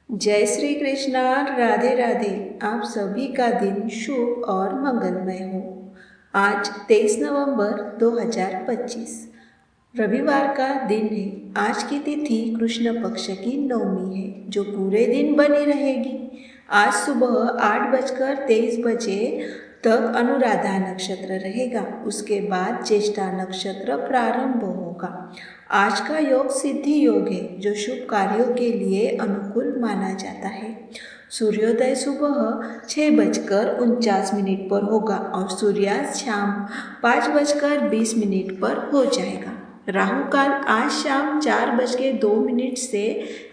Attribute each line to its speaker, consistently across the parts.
Speaker 1: जय श्री कृष्णा। राधे राधे। आप सभी का दिन शुभ और मंगलमय हो। आज 23 नवंबर 2025 रविवार का दिन है। आज की तिथि कृष्ण पक्ष की नवमी है जो पूरे दिन बनी रहेगी। आज सुबह 8:23 तक अनुराधा नक्षत्र रहेगा। उसके बाद ज्येष्ठा नक्षत्र प्रारंभ होगा। आज का योग सिद्धि योग है जो शुभ कार्यों के लिए अनुकूल माना जाता है। सूर्योदय सुबह 6:49 पर होगा और सूर्यास्त शाम 5:20 पर हो जाएगा। राहु काल आज शाम 4:02 से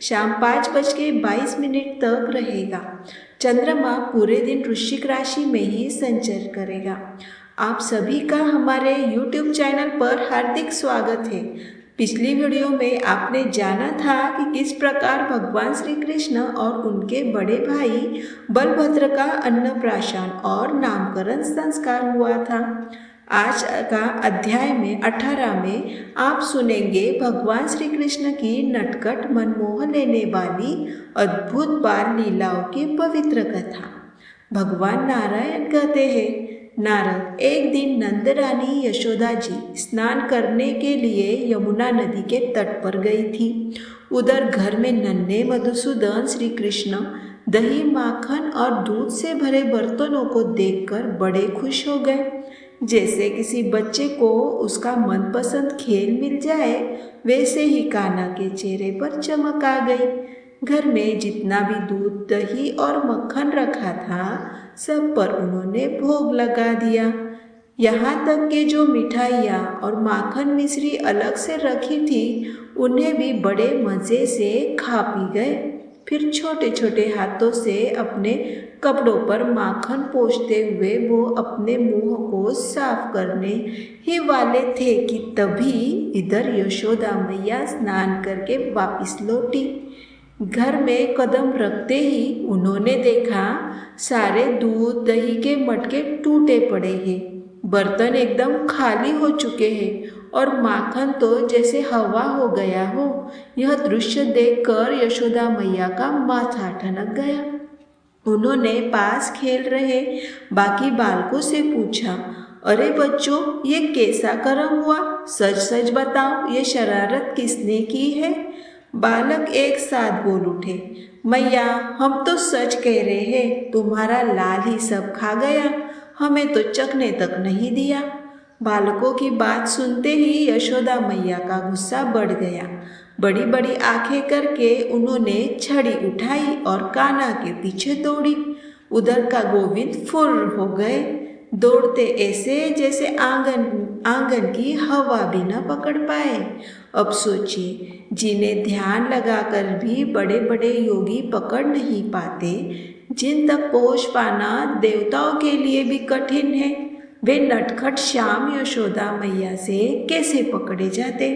Speaker 1: शाम 5:22 तक रहेगा। चंद्रमा पूरे दिन वृश्चिक राशि में ही संचर करेगा। आप सभी का हमारे YouTube चैनल पर हार्दिक स्वागत है। पिछली वीडियो में आपने जाना था कि किस प्रकार भगवान श्री कृष्ण और उनके बड़े भाई बलभद्र का अन्नप्राशन और नामकरण संस्कार हुआ था। आज का अध्याय में 18 में आप सुनेंगे भगवान श्री कृष्ण की नटखट मनमोह लेने वाली अद्भुत बाल लीलाओं की पवित्र कथा। भगवान नारायण कहते हैं, नारद, एक दिन नंद रानी यशोदा जी स्नान करने के लिए यमुना नदी के तट पर गई थी। उधर घर में नन्हे मधुसूदन श्री कृष्ण दही, माखन और दूध से भरे बर्तनों को देखकर बड़े खुश हो गए। जैसे किसी बच्चे को उसका मनपसंद खेल मिल जाए, वैसे ही कान्हा के चेहरे पर चमक आ गई। घर में जितना भी दूध, दही और मक्खन रखा था, सब पर उन्होंने भोग लगा दिया। यहाँ तक कि जो मिठाइयाँ और माखन मिश्री अलग से रखी थी, उन्हें भी बड़े मज़े से खा पी गए। फिर छोटे छोटे हाथों से अपने कपड़ों पर माखन पोंछते हुए वो अपने मुंह को साफ करने ही वाले थे कि तभी इधर यशोदा मैया स्नान करके वापस लौटी। घर में कदम रखते ही उन्होंने देखा सारे दूध, दही के मटके टूटे पड़े हैं, बर्तन एकदम खाली हो चुके हैं और माखन तो जैसे हवा हो गया हो। यह दृश्य देखकर यशोदा मैया का माथा ठनक गया। उन्होंने पास खेल रहे बाकी बालकों से पूछा, अरे बच्चों, ये कैसा कर्म हुआ? सच सच बताओ, ये शरारत किसने की है? बालक एक साथ बोल उठे, मैया, हम तो सच कह रहे हैं, तुम्हारा लाल ही सब खा गया, हमें तो चखने तक नहीं दिया। बालकों की बात सुनते ही यशोदा मैया का गुस्सा बढ़ गया। बड़ी बड़ी आंखें करके उन्होंने छड़ी उठाई और कान्हा के पीछे दौड़ी। उधर का गोविंद फुर्र हो गए, दौड़ते ऐसे जैसे आंगन की हवा भी न पकड़ पाए। अब सोचिए, जिन्हें ध्यान लगाकर भी बड़े बड़े योगी पकड़ नहीं पाते, जिन तक पहुँच पाना देवताओं के लिए भी कठिन है, वे नटखट श्याम यशोदा मैया से कैसे पकड़े जाते?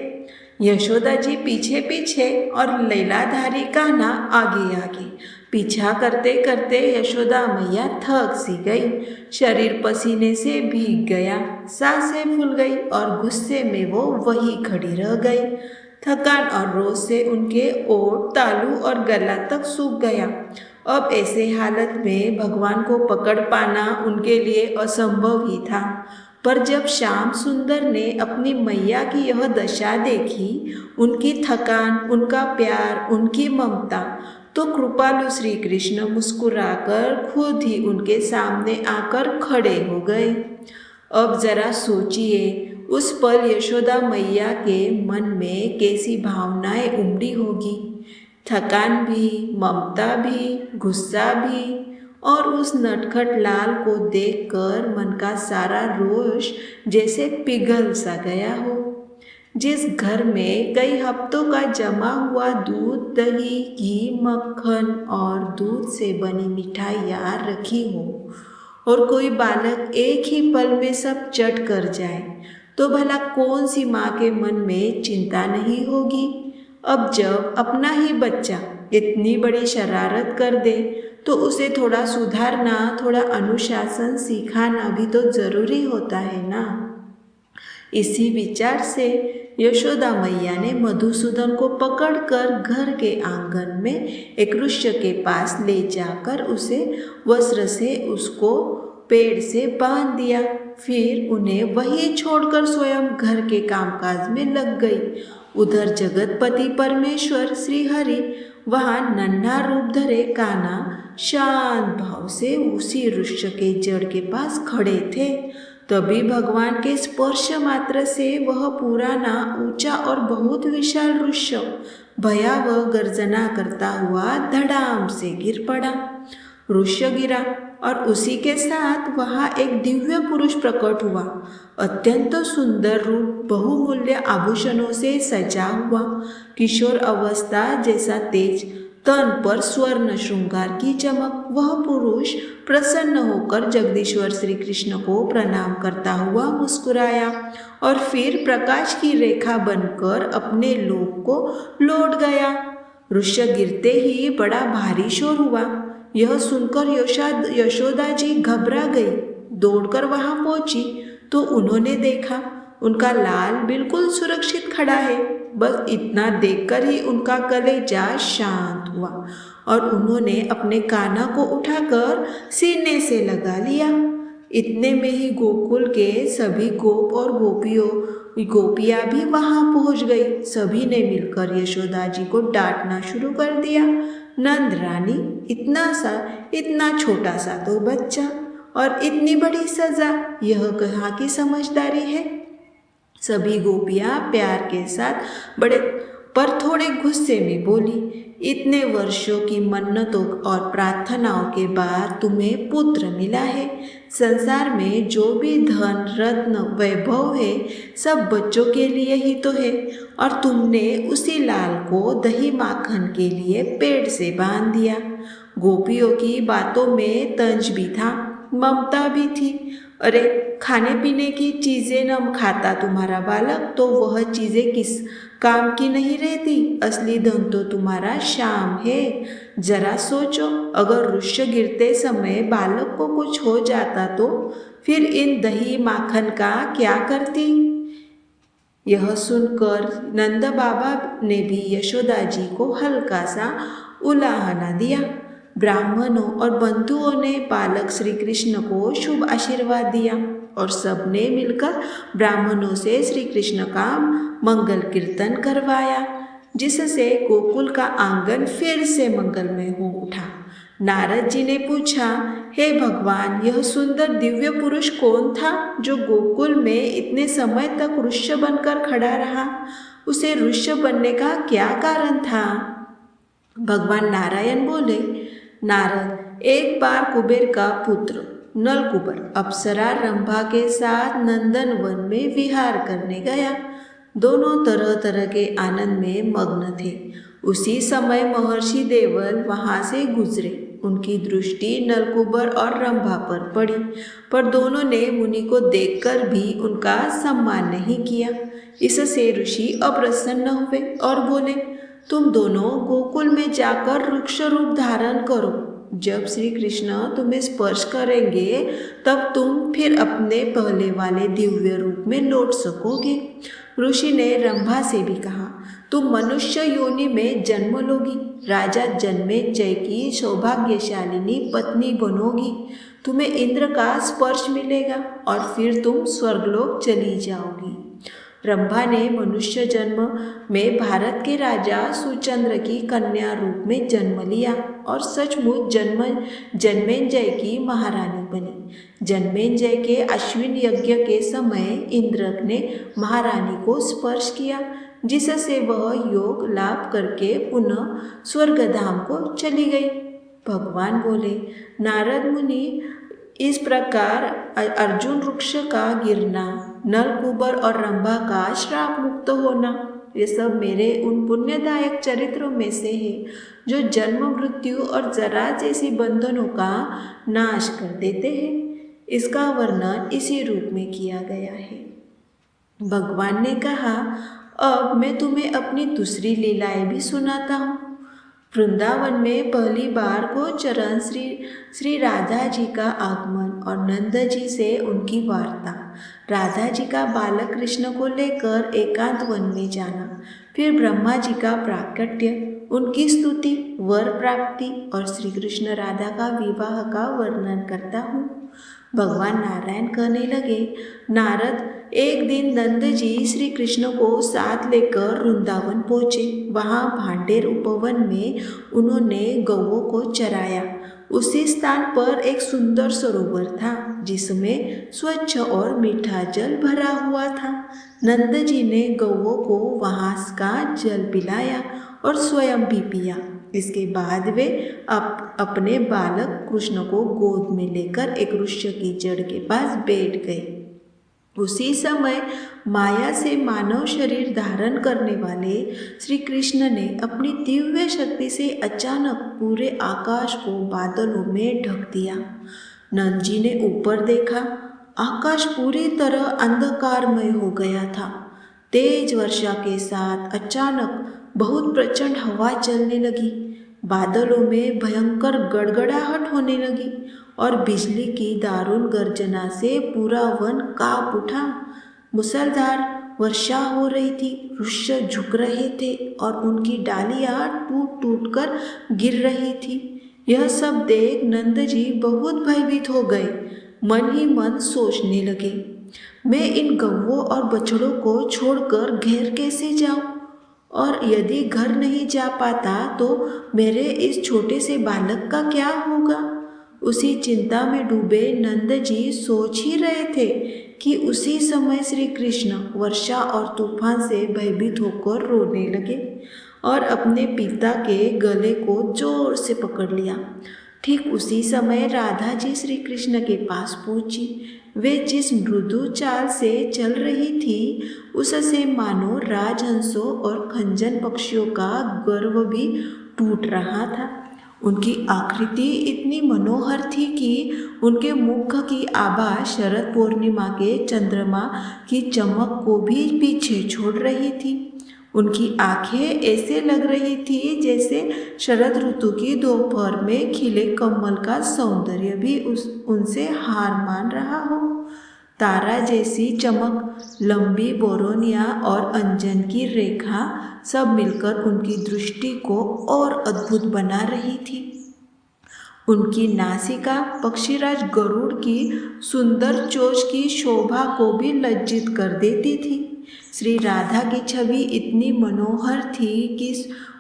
Speaker 1: यशोदा जी पीछे पीछे और लैलाधारी कान्हा आगे आगे। पीछा करते करते यशोदा मैया थक सी गई, शरीर पसीने से भीग गया, सांसें फूल गई और गुस्से में वो वहीं खड़ी रह गई। थकान और रोज से उनके ओठ, तालू और गला तक सूख गया। अब ऐसे हालत में भगवान को पकड़ पाना उनके लिए असंभव ही था। पर जब श्याम सुंदर ने अपनी मैया की यह दशा देखी, उनकी थकान, उनका प्यार, उनकी ममता, तो कृपालु श्री कृष्ण मुस्कुराकर खुद ही उनके सामने आकर खड़े हो गए। अब जरा सोचिए, उस पल यशोदा मैया के मन में कैसी भावनाएं उमड़ी होगी। थकान भी, ममता भी, गुस्सा भी, और उस नटखट लाल को देखकर मन का सारा रोष जैसे पिघल सा गया हो। जिस घर में कई हफ्तों का जमा हुआ दूध, दही, घी, मक्खन और दूध से बनी मिठाइयाँ रखी हो और कोई बालक एक ही पल में सब चट कर जाए, तो भला कौन सी माँ के मन में चिंता नहीं होगी? अब जब अपना ही बच्चा इतनी बड़ी शरारत कर दे, तो उसे थोड़ा सुधारना, थोड़ा अनुशासन सिखाना भी तो जरूरी होता है ना। इसी विचार से यशोदा मैया ने मधुसूदन को पकड़कर घर के आंगन में एक वृक्ष के पास ले जाकर उसे वस्त्र से उसको पेड़ से बांध दिया। फिर उन्हें वहीं छोड़कर स्वयं घर के कामकाज में लग गई। उधर जगतपति परमेश्वर श्री हरि वहाँ नन्हा रूप धरे कान्हा शांत भाव से उसी वृक्ष के जड़ के पास खड़े थे। तभी भगवान के स्पर्श मात्र से वह पुराना ऊंचा और बहुत विशाल वृक्ष भयावह गर्जना करता हुआ धड़ाम से गिर पड़ा। वृक्ष गिरा और उसी के साथ वहाँ एक दिव्य पुरुष प्रकट हुआ। अत्यंत सुंदर रूप, बहुमूल्य आभूषणों से सजा हुआ, किशोर अवस्था जैसा तेज, तन पर स्वर्ण श्रृंगार की चमक। वह पुरुष प्रसन्न होकर जगदीश्वर श्री कृष्ण को प्रणाम करता हुआ मुस्कुराया और फिर प्रकाश की रेखा बनकर अपने लोक को लौट गया। वृक्ष गिरते ही बड़ा भारी शोर हुआ। यह सुनकर यशोदा जी घबरा गई। दौड़कर वहां पहुंची तो उन्होंने देखा उनका लाल बिल्कुल सुरक्षित खड़ा है। बस इतना देखकर ही उनका कलेजा शांत हुआ और उन्होंने अपने कान्हा को उठाकर सीने से लगा लिया। इतने में ही गोकुल के सभी गोप और गोपियां भी वहां पहुंच गई। सभी ने मिलकर यशोदा जी को डांटना शुरू कर दिया। नंद रानी, इतना छोटा सा तो बच्चा और इतनी बड़ी सजा, यह कहाँ की समझदारी है। सभी गोपियां प्यार के साथ बड़े पर थोड़े गुस्से में बोली, इतने वर्षों की मन्नतों और प्रार्थनाओं के बाद तुम्हें पुत्र मिला है। संसार में जो भी धन रत्न वैभव है सब बच्चों के लिए ही तो है, और तुमने उसी लाल को दही माखन के लिए पेड़ से बांध दिया। गोपियों की बातों में तंज भी था, ममता भी थी। अरे खाने पीने की चीजें न खाता तुम्हारा बालक तो वह चीजें किस काम की नहीं रहती। असली धन तो तुम्हारा श्याम है। जरा सोचो, अगर वृक्ष गिरते समय बालक को कुछ हो जाता तो फिर इन दही माखन का क्या करती। यह सुनकर नंद बाबा ने भी यशोदा जी को हल्का सा उलाहना दिया। ब्राह्मणों और बंधुओं ने बालक श्री कृष्ण को शुभ आशीर्वाद दिया और सबने मिलकर ब्राह्मणों से श्री कृष्ण का मंगल कीर्तन करवाया, जिससे गोकुल का आंगन फिर से मंगलमय हो उठा। नारद जी ने पूछा, हे भगवान, यह सुंदर दिव्य पुरुष कौन था जो गोकुल में इतने समय तक वृक्ष बनकर खड़ा रहा? उसे वृक्ष बनने का क्या कारण था? भगवान नारायण बोले, नारद, एक बार कुबेर का पुत्र नलकुबर अप्सरा रंभा के साथ नंदन वन में विहार करने गया। दोनों तरह तरह के आनंद में मग्न थे। उसी समय महर्षि देवल वहां से गुजरे। उनकी दृष्टि नलकुबर और रंभा पर पड़ी, पर दोनों ने मुनि को देखकर भी उनका सम्मान नहीं किया। इससे ऋषि अप्रसन्न हुए और बोले, तुम दोनों गोकुल में जाकर वृक्ष रूप धारण करो। जब श्री कृष्ण तुम्हें स्पर्श करेंगे तब तुम फिर अपने पहले वाले दिव्य रूप में लौट सकोगे। ऋषि ने रंभा से भी कहा, तुम मनुष्य योनि में जन्म लोगी, राजा जन्मेजय की सौभाग्यशालिनी पत्नी बनोगी, तुम्हें इंद्र का स्पर्श मिलेगा और फिर तुम स्वर्गलोक चली जाओगी। रंभा ने मनुष्य जन्म में भारत के राजा सुचंद्र की कन्या रूप में जन्म लिया और सचमुच जन्मेजय की महारानी बनी। जन्मेजय के अश्विन यज्ञ के समय इंद्र ने महारानी को स्पर्श किया, जिससे वह योग लाभ करके पुनः स्वर्गधाम को चली गई। भगवान बोले, नारद मुनि, इस प्रकार अर्जुन वृक्ष का गिरना, नलकुबर और रंभा का श्राप मुक्त होना, ये सब मेरे उन पुण्यदायक चरित्रों में से है जो जन्म मृत्यु और जरा जैसी बंधनों का नाश कर देते हैं। इसका वर्णन इसी रूप में किया गया है। भगवान ने कहा, अब मैं तुम्हें अपनी दूसरी लीलाएं भी सुनाता हूँ। वृंदावन में पहली बार गोचरण श्री राधा जी का आगमन और नंद जी से उनकी वार्ता। राधा जी का बालक कृष्ण को लेकर एकांत वन में जाना, फिर ब्रह्मा जी का प्राकट्य, उनकी स्तुति, वर प्राप्ति और श्री कृष्ण राधा का विवाह का वर्णन करता हूँ। भगवान नारायण कहने लगे, नारद, एक दिन नंद जी श्री कृष्ण को साथ लेकर वृंदावन पहुँचे। वहाँ भांडेर उपवन में उन्होंने गौओं को चराया। उसी स्थान पर एक सुंदर सरोवर था जिसमें स्वच्छ और मीठा जल भरा हुआ था। नंद जी ने गौओं को वहाँ का जल पिलाया और स्वयं भी पिया। इसके बाद वे अपने बालक कृष्ण को गोद में लेकर एक वृक्ष की जड़ के पास बैठ गए। उसी समय माया से मानव शरीर धारण करने वाले श्री कृष्ण ने अपनी दिव्य शक्ति से अचानक पूरे आकाश को बादलों में ढक दिया। नंद जी ने ऊपर देखा, आकाश पूरी तरह अंधकारमय हो गया था। तेज वर्षा के साथ अचानक बहुत प्रचंड हवा चलने लगी। बादलों में भयंकर गड़गड़ाहट होने लगी और बिजली की दारुण गर्जना से पूरा वन कांप उठा। मूसलाधार वर्षा हो रही थी, वृक्ष झुक रहे थे और उनकी डालियां टूट टूट कर गिर रही थी। यह सब देख नंद जी बहुत भयभीत हो गए। मन ही मन सोचने लगे, मैं इन गौओं और बछड़ों को छोड़कर घर कैसे जाऊं? और यदि घर नहीं जा पाता तो मेरे इस छोटे से बालक का क्या होगा? उसी चिंता में डूबे नंद जी सोच ही रहे थे कि उसी समय श्री कृष्ण वर्षा और तूफान से भयभीत होकर रोने लगे और अपने पिता के गले को जोर से पकड़ लिया। ठीक उसी समय राधा जी श्री कृष्ण के पास पहुंची। वे जिस मृदु चाल से चल रही थी उससे मानो राजहंसों और खंजन पक्षियों का गर्व भी टूट रहा था। उनकी आकृति इतनी मनोहर थी कि उनके मुख की आभा शरद पूर्णिमा के चंद्रमा की चमक को भी पीछे छोड़ रही थी। उनकी आंखें ऐसे लग रही थी जैसे शरद ऋतु की दोपहर में खिले कमल का सौंदर्य भी उनसे हार मान रहा हो। तारा जैसी चमक, लंबी बोरोनिया और अंजन की रेखा सब मिलकर उनकी दृष्टि को और अद्भुत बना रही थी। उनकी नासिका पक्षीराज गरुड़ की सुंदर चोंच की शोभा को भी लज्जित कर देती थी। श्री राधा की छवि इतनी मनोहर थी कि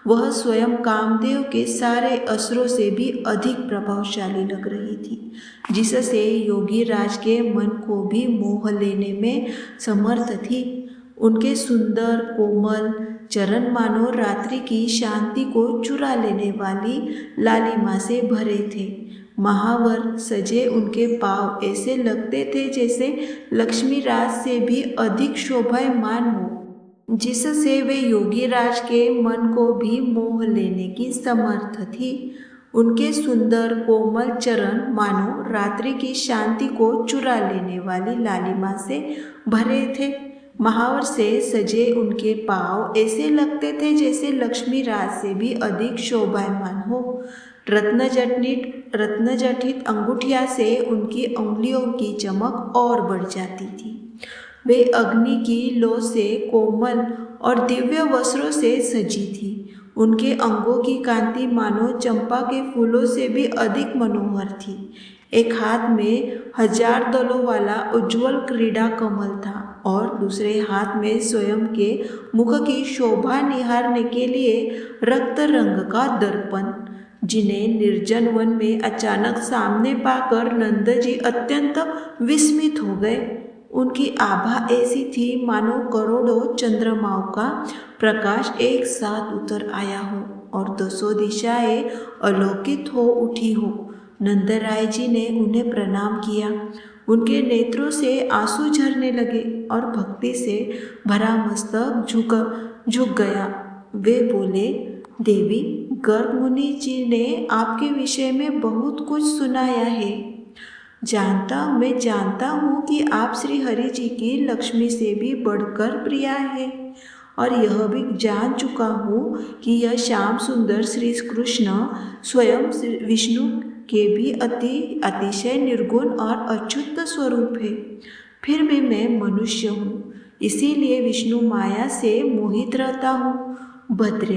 Speaker 1: वह स्वयं कामदेव के सारे अस्त्रों से भी अधिक प्रभावशाली लग रही थी, जिससे योगी राज के मन को भी मोह लेने में समर्थ थी। उनके सुंदर कोमल चरण मानो रात्रि की शांति को चुरा लेने वाली लालिमा से भरे थे। महावर सजे उनके पांव ऐसे लगते थे जैसे लक्ष्मी राज से भी अधिक शोभायमान हो, जिससे वे योगी राज के मन को भी मोह लेने की समर्थ थी। उनके सुंदर कोमल चरण मानो रात्रि की शांति को चुरा लेने वाली लालिमा से भरे थे। महावर से सजे उनके पांव ऐसे लगते थे जैसे लक्ष्मी राज से भी अधिक शोभायमान हो। रत्नजटित अंगूठिया से उनकी उंगलियों की चमक और बढ़ जाती थी। वे अग्नि की लौ से कोमल और दिव्य वस्त्रों से सजी थी। उनके अंगों की कांति मानो चंपा के फूलों से भी अधिक मनोहर थी। एक हाथ में 1000 दलों वाला उज्ज्वल क्रीड़ा कमल था और दूसरे हाथ में स्वयं के मुख की शोभा निहारने के लिए रक्त रंग का दर्पण, जिन्हें निर्जन वन में अचानक सामने पाकर नंद जी अत्यंत विस्मित हो गए। उनकी आभा ऐसी थी मानो करोड़ों चंद्रमाओं का प्रकाश एक साथ उतर आया हो और दसों दिशाएं आलोकित हो उठी हो। नंदराय जी ने उन्हें प्रणाम किया। उनके नेत्रों से आंसू झरने लगे और भक्ति से भरा मस्तक झुक गया। वे बोले, देवी, गर्ग मुनि जी ने आपके विषय में बहुत कुछ सुनाया है। मैं जानता हूँ कि आप श्री हरि जी की लक्ष्मी से भी बढ़कर प्रिया है और यह भी जान चुका हूँ कि यह श्याम सुंदर श्री कृष्ण स्वयं विष्णु के भी अतिशय निर्गुण और अच्युत स्वरूप है। फिर भी मैं मनुष्य हूँ, इसीलिए विष्णु माया से मोहित रहता हूँ। भद्रे,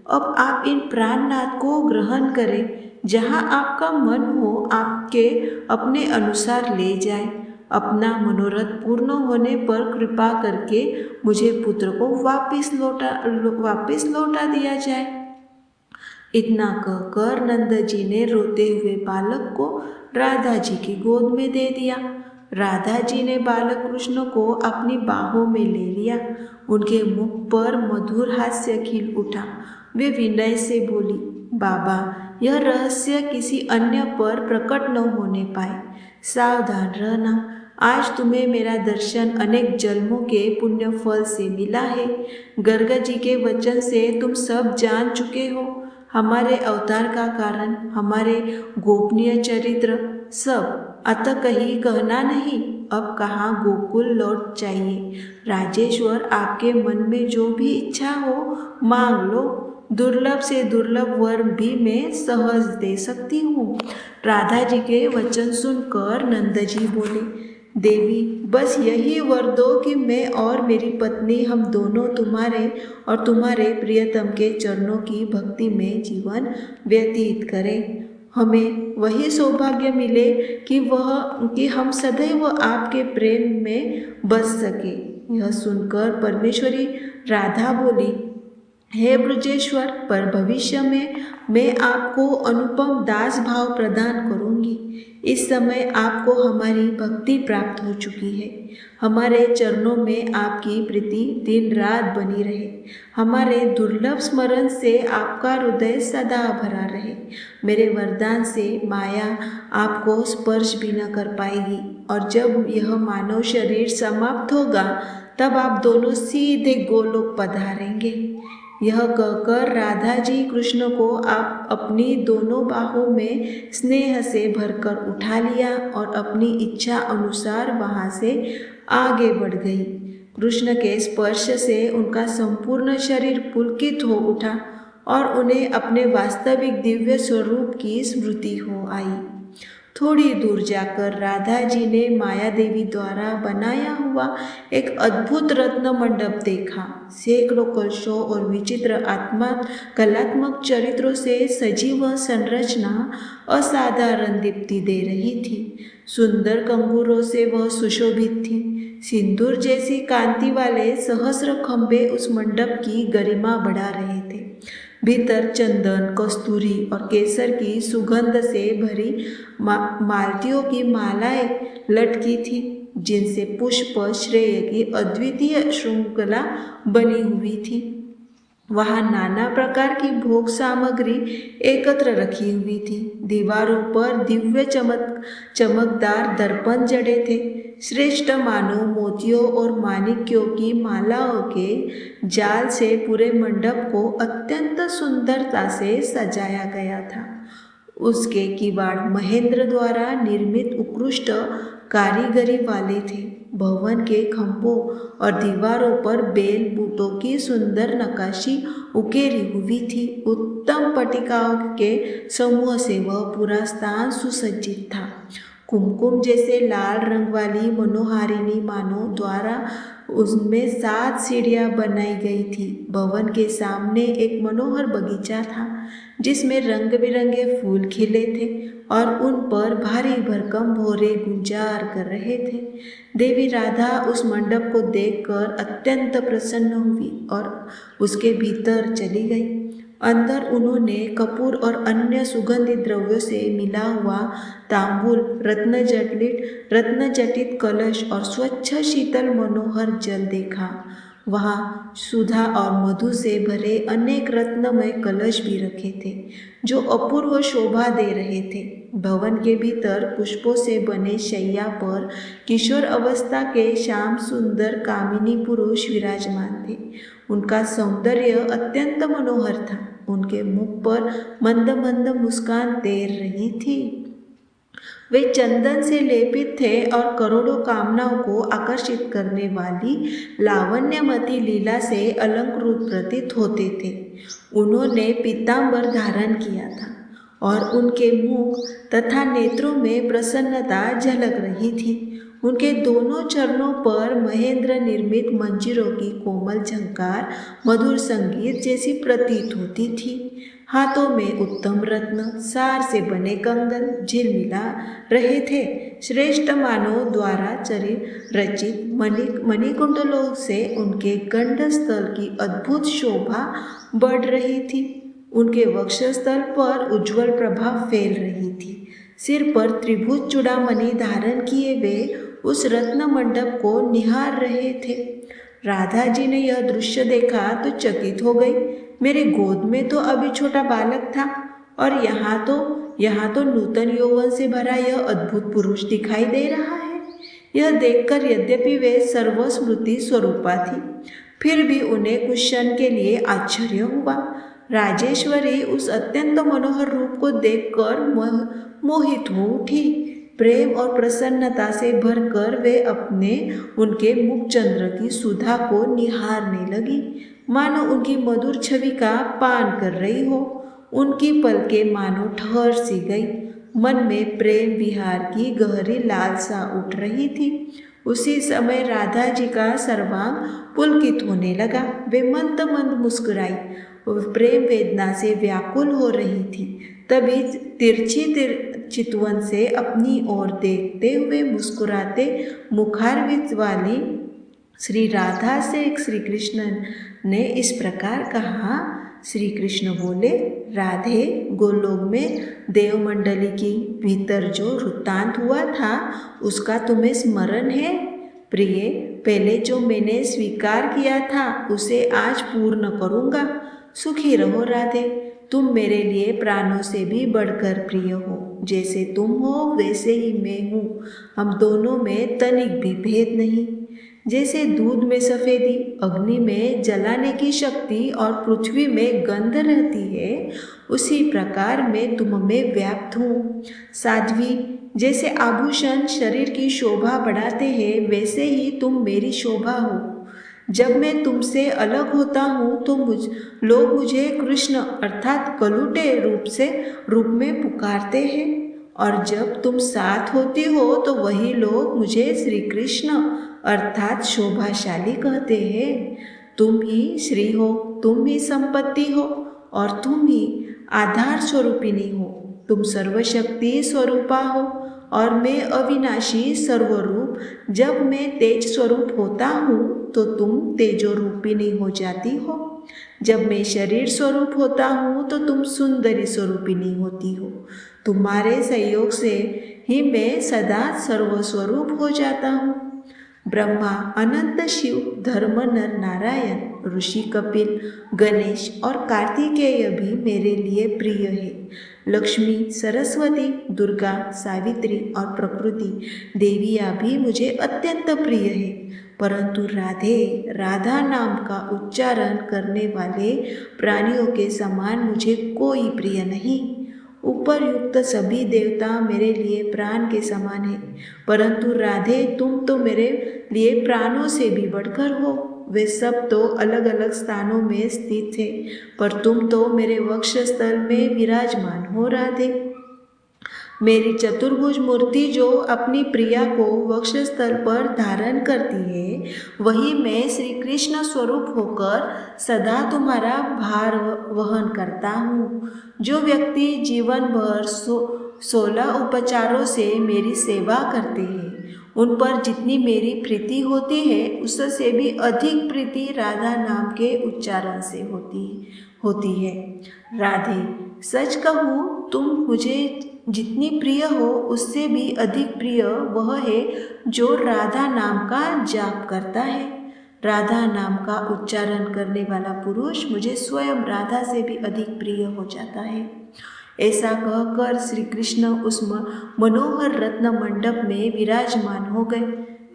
Speaker 1: अब आप इन प्राणनाथ को ग्रहण करें। जहाँ आपका मन हो आपके अपने अनुसार ले जाए। अपना मनोरथ पूर्ण होने पर कृपा करके मुझे पुत्र को वापस लौटा दिया जाए। इतना कहकर नंद जी ने रोते हुए बालक को राधा जी की गोद में दे दिया। राधा जी ने बालक कृष्ण को अपनी बाहों में ले लिया। उनके मुख पर मधुर हास्य खिल उठा। वे विनय से बोली, बाबा, यह रहस्य किसी अन्य पर प्रकट न होने पाए। सावधान रहना। आज तुम्हें मेरा दर्शन अनेक जन्मों के पुण्य फल से मिला है। गर्ग जी के वचन से तुम सब जान चुके हो। हमारे अवतार का कारण, हमारे गोपनीय चरित्र, सब। अतः कहीं कहना नहीं। अब कहाँ गोकुल लौट जाइए। राजेश्वर, आपके मन में जो भी इच्छा हो मांग लो। दुर्लभ से दुर्लभ वर भी मैं सहज दे सकती हूँ। राधा जी के वचन सुनकर नंद जी बोले, देवी, बस यही वर दो कि मैं और मेरी पत्नी हम दोनों तुम्हारे और तुम्हारे प्रियतम के चरणों की भक्ति में जीवन व्यतीत करें। हमें वही सौभाग्य मिले कि हम सदैव आपके प्रेम में बस सके। यह सुनकर परमेश्वरी राधा बोली, हे ब्रजेश्वर, पर भविष्य में मैं आपको अनुपम दास भाव प्रदान करूंगी। इस समय आपको हमारी भक्ति प्राप्त हो चुकी है। हमारे चरणों में आपकी प्रीति दिन रात बनी रहे। हमारे दुर्लभ स्मरण से आपका हृदय सदा भरा रहे। मेरे वरदान से माया आपको स्पर्श भी न कर पाएगी और जब यह मानव शरीर समाप्त होगा तब आप दोनों सीधे गोलोक पधारेंगे। यह कहकर राधा जी कृष्ण को आप अपनी दोनों बाहों में स्नेह से भरकर उठा लिया और अपनी इच्छा अनुसार वहां से आगे बढ़ गई। कृष्ण के स्पर्श से उनका संपूर्ण शरीर पुलकित हो उठा और उन्हें अपने वास्तविक दिव्य स्वरूप की स्मृति हो आई। थोड़ी दूर जाकर राधा जी ने माया देवी द्वारा बनाया हुआ एक अद्भुत रत्न मंडप देखा। सैकड़ों कलशों और विचित्र कलात्मक चरित्रों से सजी वह संरचना असाधारण दीप्ति दे रही थी। सुंदर कंगूरों से वह सुशोभित थी। सिंदूर जैसी कांति वाले सहस्र खंभे उस मंडप की गरिमा बढ़ा रहे थे। भीतर चंदन, कस्तूरी और केसर की सुगंध से भरी मालतियों की मालाएं लटकी थी, जिनसे पुष्प श्रेय की अद्वितीय श्रृंखला बनी हुई थी। वहां नाना प्रकार की भोग सामग्री एकत्र रखी हुई थी। दीवारों पर दिव्य चमकदार दर्पण जड़े थे। श्रेष्ठ मानो मोतियों और माणिक्यों की मालाओं के जाल से पूरे मंडप को अत्यंत सुंदरता से सजाया गया था। उसके किवाड़ महेंद्र द्वारा निर्मित उत्कृष्ट कारीगरी वाले थे। भवन के खंभों और दीवारों पर बेल बूटों की सुंदर नक्काशी उकेरी हुई थी। उत्तम पट्टिकाओं के समूह से वह पूरा स्थान सुसज्जित था। कुमकुम जैसे लाल रंग वाली मनोहारिणी मानो द्वारा उसमें 7 सीढ़ियां बनाई गई थी। भवन के सामने एक मनोहर बगीचा था, जिसमें रंग बिरंगे फूल खिले थे और उन पर भारी भरकम भौरे गुंजार कर रहे थे। देवी राधा उस मंडप को देखकर अत्यंत प्रसन्न हुई और उसके भीतर चली गई। अंदर उन्होंने कपूर और अन्य सुगंधित द्रव्यों से मिला हुआ तांबूल, रत्नजटित कलश और स्वच्छ शीतल मनोहर जल देखा। वहाँ सुधा और मधु से भरे अनेक रत्नमय कलश भी रखे थे, जो अपूर्व शोभा दे रहे थे। भवन के भीतर पुष्पों से बने शैया पर किशोर अवस्था के श्याम सुंदर कामिनी पुरुष विराजमान थे। उनका सौंदर्य अत्यंत मनोहर था। उनके मुख पर मंद मंद मुस्कान तैर रही थी। वे चंदन से लेपित थे और करोड़ों कामनाओं को आकर्षित करने वाली लावण्यमती लीला से अलंकृत प्रतीत होते थे। उन्होंने पीतांबर धारण किया था। और उनके मुख तथा नेत्रों में प्रसन्नता झलक रही थी। उनके दोनों चरणों पर महेंद्र निर्मित मंजीरों की कोमल झंकार मधुर संगीत जैसी प्रतीत होती थी। हाथों में उत्तम रत्न सार से बने कंगन झिलमिला रहे थे। श्रेष्ठ मानव द्वारा रचित मणिकुंडलों से उनके कंठस्थल की अद्भुत शोभा बढ़ रही थी। उनके वक्षस्थल पर उज्ज्वल प्रभा फैल रही थी। सिर पर त्रिभुज चूड़ामणि धारण किए वे उस रत्न मंडप को निहार रहे थे। राधा जी ने यह दृश्य देखा तो चकित हो गई। मेरे गोद में तो अभी छोटा बालक था और यहाँ तो नूतन यौवन से भरा यह अद्भुत पुरुष दिखाई दे रहा है। यह देखकर यद्यपि वे सर्वस्मृति स्वरूपा थी, फिर भी उन्हें कुछ क्षण के लिए आश्चर्य हुआ। राजेश्वरी उस अत्यंत मनोहर रूप को देखकर मोहित हो उठी। प्रेम और प्रसन्नता से भरकर वे उनके मुखचंद्र की सुधा को निहारने लगी, मानो उनकी मधुर छवि का पान कर रही हो। उनकी पलकें मानो ठहर सी गई। मन में प्रेम विहार की गहरी लालसा उठ रही थी। उसी समय राधा जी का सर्वांग पुलकित होने लगा। वे मंद मंद मुस्कुराई, प्रेम वेदना से व्याकुल हो रही थी। तभी तिरछी चितवन से अपनी ओर देखते हुए मुस्कुराते मुखारविंद वाली श्री राधा से श्री कृष्ण ने इस प्रकार कहा। श्री कृष्ण बोले, राधे, गोलोक में देवमंडली की भीतर जो वृत्तांत हुआ था उसका तुम्हें स्मरण है? प्रिय, पहले जो मैंने स्वीकार किया था उसे आज पूर्ण करूँगा। सुखी रहो राधे। तुम मेरे लिए प्राणों से भी बढ़कर प्रिय हो। जैसे तुम हो वैसे ही मैं हूँ। हम दोनों में तनिक भी भेद नहीं। जैसे दूध में सफ़ेदी, अग्नि में जलाने की शक्ति और पृथ्वी में गंध रहती है, उसी प्रकार मैं तुम में व्याप्त हूँ। साध्वी, जैसे आभूषण शरीर की शोभा बढ़ाते हैं, वैसे ही तुम मेरी शोभा हो। जब मैं तुमसे अलग होता हूँ तो लोग मुझे कृष्ण अर्थात कलुटे रूप में पुकारते हैं, और जब तुम साथ होती हो तो वही लोग मुझे श्री कृष्ण अर्थात शोभाशाली कहते हैं। तुम ही श्री हो, तुम ही संपत्ति हो और तुम ही आधार स्वरूपिणी हो। तुम सर्वशक्ति स्वरूपा हो और मैं अविनाशी सर्वरूप। जब मैं तेज स्वरूप होता हूँ तो तुम तेजो रूपिणी हो जाती हो। जब मैं शरीर स्वरूप होता हूँ तो तुम सुंदरी स्वरूपिणी होती हो। तुम्हारे सहयोग से ही मैं सदा सर्वस्वरूप हो जाता हूँ। ब्रह्मा, अनंत शिव, धर्म नर नारायण, ऋषि कपिल, गणेश और कार्तिकेय भी मेरे लिए प्रिय है। लक्ष्मी, सरस्वती, दुर्गा, सावित्री और प्रकृति देवियाँ भी मुझे अत्यंत प्रिय है। परंतु राधे, राधा नाम का उच्चारण करने वाले प्राणियों के समान मुझे कोई प्रिय नहीं। उपरयुक्त सभी देवता मेरे लिए प्राण के समान है, परंतु राधे, तुम तो मेरे लिए प्राणों से भी बढ़कर हो। वे सब तो अलग अलग स्थानों में स्थित थे, पर तुम तो मेरे वक्षस्थल में विराजमान हो राधे। मेरी चतुर्भुज मूर्ति जो अपनी प्रिया को वक्षस्थल पर धारण करती है, वही मैं श्री कृष्ण स्वरूप होकर सदा तुम्हारा भार वहन करता हूँ। जो व्यक्ति जीवन भर 16 उपचारों से मेरी सेवा करते हैं, उन पर जितनी मेरी प्रीति होती है, उससे भी अधिक प्रीति राधा नाम के उच्चारण से होती है। राधे, सच कहूँ, तुम मुझे जितनी प्रिय हो उससे भी अधिक प्रिय वह है जो राधा नाम का जाप करता है। राधा नाम का उच्चारण करने वाला पुरुष मुझे स्वयं राधा से भी अधिक प्रिय हो जाता है। ऐसा कहकर श्री कृष्ण उस मनोहर रत्न मंडप में विराजमान हो गए।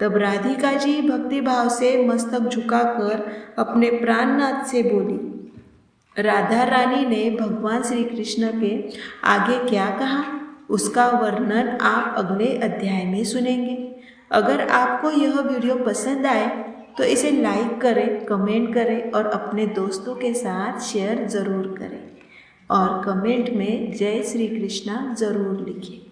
Speaker 1: तब राधिका जी भक्तिभाव से मस्तक झुकाकर अपने प्राणनाथ से बोली। राधा रानी ने भगवान श्री कृष्ण के आगे क्या कहा, उसका वर्णन आप अगले अध्याय में सुनेंगे। अगर आपको यह वीडियो पसंद आए तो इसे लाइक करें, कमेंट करें और अपने दोस्तों के साथ शेयर ज़रूर करें। और कमेंट में जय श्री कृष्णा ज़रूर लिखें।